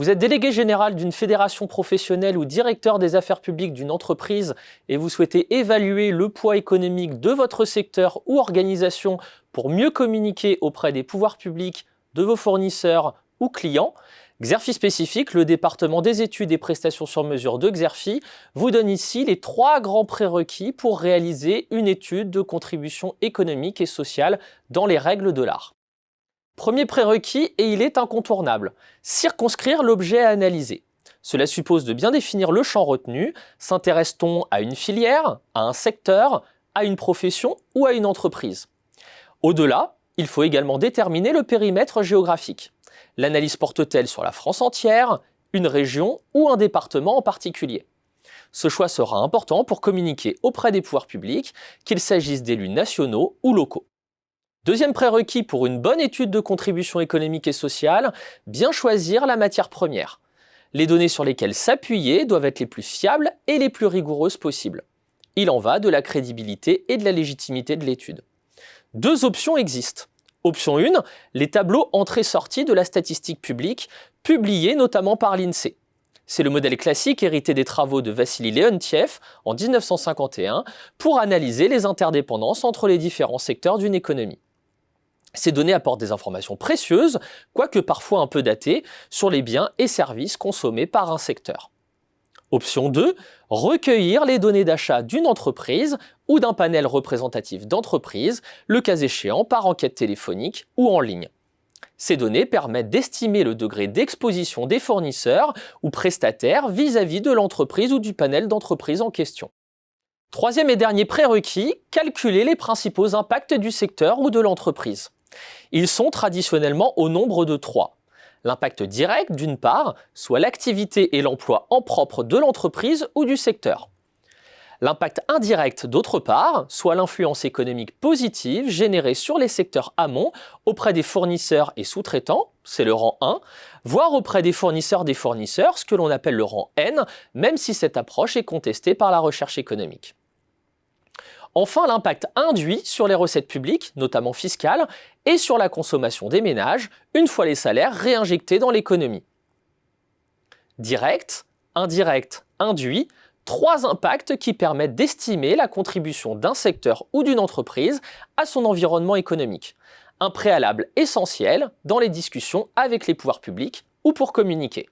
Vous êtes délégué général d'une fédération professionnelle ou directeur des affaires publiques d'une entreprise et vous souhaitez évaluer le poids économique de votre secteur ou organisation pour mieux communiquer auprès des pouvoirs publics, de vos fournisseurs ou clients. Xerfi Spécifique, le département des études et prestations sur mesure de Xerfi, vous donne ici les 3 grands prérequis pour réaliser une étude de contribution économique et sociale dans les règles de l'art. Premier prérequis, et il est incontournable, circonscrire l'objet à analyser. Cela suppose de bien définir le champ retenu. S'intéresse-t-on à une filière, à un secteur, à une profession ou à une entreprise? Au-delà, il faut également déterminer le périmètre géographique. L'analyse porte-t-elle sur la France entière, une région ou un département en particulier? Ce choix sera important pour communiquer auprès des pouvoirs publics, qu'il s'agisse d'élus nationaux ou locaux. Deuxième prérequis pour une bonne étude de contribution économique et sociale, bien choisir la matière première. Les données sur lesquelles s'appuyer doivent être les plus fiables et les plus rigoureuses possibles. Il en va de la crédibilité et de la légitimité de l'étude. 2 options existent. Option 1, les tableaux entrées-sorties de la statistique publique, publiés notamment par l'INSEE. C'est le modèle classique hérité des travaux de Vassili Leontiev en 1951 pour analyser les interdépendances entre les différents secteurs d'une économie. Ces données apportent des informations précieuses, quoique parfois un peu datées, sur les biens et services consommés par un secteur. Option 2, recueillir les données d'achat d'une entreprise ou d'un panel représentatif d'entreprises, le cas échéant par enquête téléphonique ou en ligne. Ces données permettent d'estimer le degré d'exposition des fournisseurs ou prestataires vis-à-vis de l'entreprise ou du panel d'entreprises en question. Troisième et dernier prérequis, calculer les principaux impacts du secteur ou de l'entreprise. Ils sont traditionnellement au nombre de 3. L'impact direct, d'une part, soit l'activité et l'emploi en propre de l'entreprise ou du secteur. L'impact indirect, d'autre part, soit l'influence économique positive générée sur les secteurs amont auprès des fournisseurs et sous-traitants, c'est le rang 1, voire auprès des fournisseurs, ce que l'on appelle le rang N, même si cette approche est contestée par la recherche économique. Enfin, l'impact induit sur les recettes publiques, notamment fiscales, et sur la consommation des ménages, une fois les salaires réinjectés dans l'économie. Direct, indirect, induit, 3 impacts qui permettent d'estimer la contribution d'un secteur ou d'une entreprise à son environnement économique. Un préalable essentiel dans les discussions avec les pouvoirs publics ou pour communiquer.